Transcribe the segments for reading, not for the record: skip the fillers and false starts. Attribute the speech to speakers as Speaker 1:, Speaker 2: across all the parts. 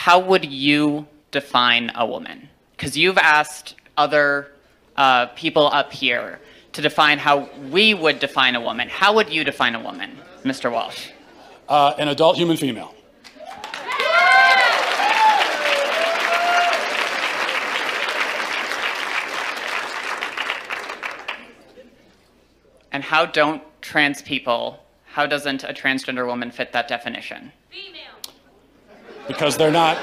Speaker 1: how would you define a woman? Because you've asked other people up here to define how we would define a woman. How would you define a woman, Mr. Walsh?
Speaker 2: An adult human female.
Speaker 1: And how don't trans people, how doesn't a transgender woman fit that definition?
Speaker 3: Female.
Speaker 2: Because they're not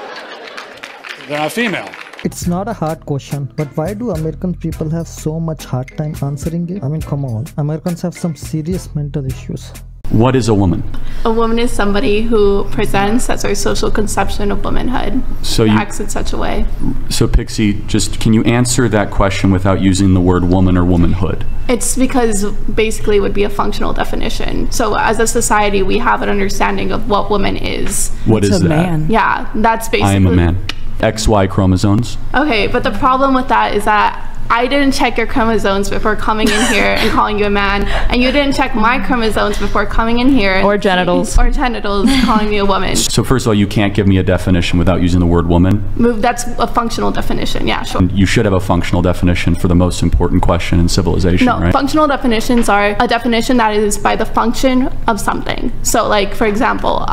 Speaker 2: female.
Speaker 4: It's not a hard question, but why do American people have so much hard time answering it? I mean, come on. Americans have some serious mental issues.
Speaker 5: What is a woman?
Speaker 3: A woman is somebody who presents as our social conception of womanhood.
Speaker 5: So
Speaker 3: acts in such a way.
Speaker 5: So Pixie, just can you answer that question without using the word woman or womanhood?
Speaker 3: It's because basically it would be a functional definition. So as a society, we have an understanding of what woman is.
Speaker 5: What is that?
Speaker 6: Man.
Speaker 3: Yeah, that's basically.
Speaker 5: I am a man. XY chromosomes.
Speaker 3: Okay, but the problem with that is that I didn't check your chromosomes before coming in here and calling you a man, and you didn't check my chromosomes before coming in here.
Speaker 6: Or genitals.
Speaker 3: Or genitals, calling me a woman.
Speaker 5: So first of all, you can't give me a definition without using the word woman?
Speaker 3: That's a functional definition, yeah, sure.
Speaker 5: You should have a functional definition for the most important question in civilization,
Speaker 3: no,
Speaker 5: right?
Speaker 3: Functional definitions are a definition that is by the function of something. So like, for example,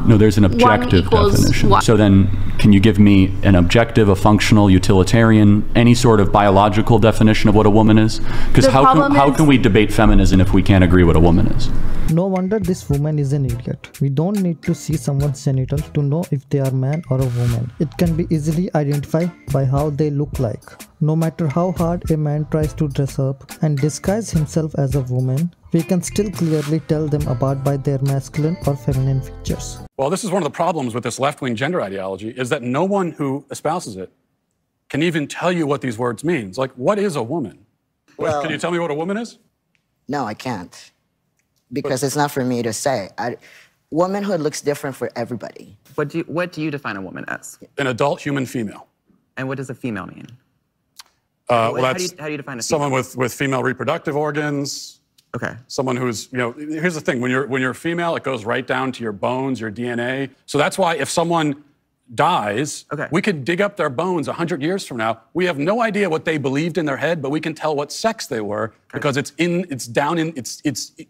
Speaker 5: no, there's an objective definition. So then, can you give me an objective, a functional, utilitarian, any sort of biological definition of what a woman is? Because how can we debate feminism if we can't agree what a woman is?
Speaker 4: No wonder this woman is an idiot. We don't need to see someone's genitals to know if they are man or a woman. It can be easily identified by how they look like. No matter how hard a man tries to dress up and disguise himself as a woman, we can still clearly tell them apart by their masculine or feminine features.
Speaker 2: Well, this is one of the problems with this left-wing gender ideology, is that no one who espouses it can even tell you what these words mean. It's like, what is a woman?
Speaker 7: Well,
Speaker 2: can you tell me what a woman is?
Speaker 7: No, I can't. Because it's not for me to say. Womanhood looks different for everybody.
Speaker 8: What do you define a woman as?
Speaker 2: An adult human female.
Speaker 8: And what does a female mean?
Speaker 2: Well,
Speaker 8: how do you define a female?
Speaker 2: Someone with female reproductive organs.
Speaker 8: Okay.
Speaker 2: Someone who's, here's the thing, when you're female, it goes right down to your bones, your DNA. So that's why if someone dies, we could dig up their bones 100 years from now. We have no idea what they believed in their head, but we can tell what sex they were because it's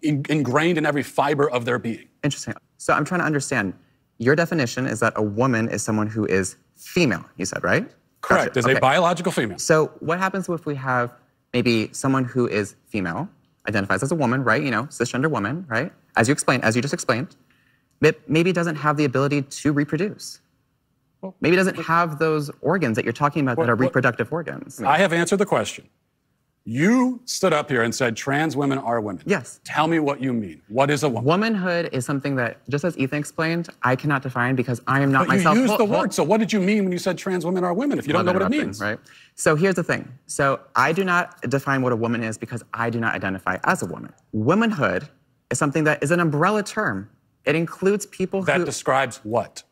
Speaker 2: ingrained in every fiber of their being.
Speaker 8: Interesting. So I'm trying to understand. Your definition is that a woman is someone who is female, you said, right?
Speaker 2: Correct. Is a biological female.
Speaker 8: So what happens if we have maybe someone who is female, identifies as a woman, right? Cisgender woman, right? As you just explained, but maybe doesn't have the ability to reproduce. Maybe doesn't have those organs that you're talking about that are reproductive organs.
Speaker 2: I have answered the question. You stood up here and said trans women are women.
Speaker 8: Yes.
Speaker 2: Tell me what you mean. What is a woman?
Speaker 8: Womanhood is something that, just as Ethan explained, I cannot define because I am not myself.
Speaker 2: You used the word, so what did you mean when you said trans women are women if you don't know what it means?
Speaker 8: Right. So here's the thing. So I do not define what a woman is because I do not identify as a woman. Womanhood is something that is an umbrella term. It includes people
Speaker 2: that describes what?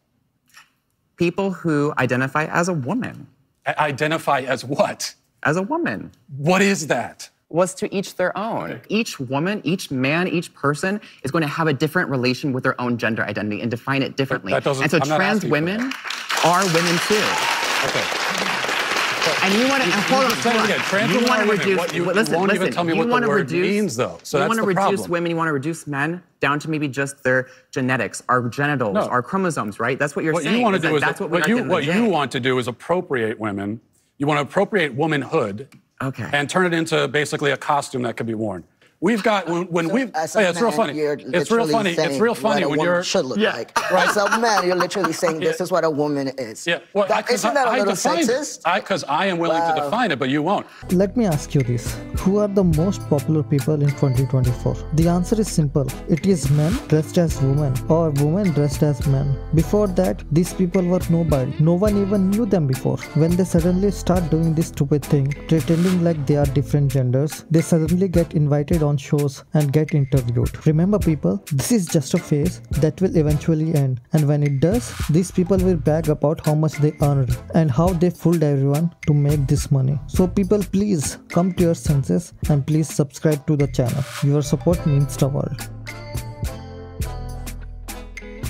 Speaker 8: People who identify as a woman.
Speaker 2: Identify as what?
Speaker 8: As a woman.
Speaker 2: What is that?
Speaker 8: Was to each their own. Each woman, each man, each person is going to have a different relation with their own gender identity and define it differently. And so trans women are women too.
Speaker 2: Okay.
Speaker 8: And you want to hold on. You want to reduce.
Speaker 2: Listen. You even tell me what the word means, though. So
Speaker 8: you want to reduce women. You want to reduce men down to maybe just their genetics, our genitals, our chromosomes. Right? That's what you're saying.
Speaker 2: What you want to do is what you want to do is appropriate women. You want to appropriate womanhood.
Speaker 8: Okay.
Speaker 2: And turn it into basically a costume that can be worn. We've got it's real funny. It's real funny. It's real funny when you're
Speaker 7: should look like. Right. So man, you're literally saying this is what a woman is.
Speaker 2: Yeah. Well,
Speaker 7: isn't that a little sexist?
Speaker 2: Because I am willing to define it, but you won't.
Speaker 4: Let me ask you this. Who are the most popular people in 2024? The answer is simple. It is men dressed as women or women dressed as men. Before that, these people were nobody. No one even knew them before. When they suddenly start doing this stupid thing, pretending like they are different genders, they suddenly get invited on shows and get interviewed. Remember people, this is just a phase that will eventually end, and when it does, these people will brag about how much they earned and how they fooled everyone to make this money. So people, please come to your senses and please subscribe to the channel. Your support means the world.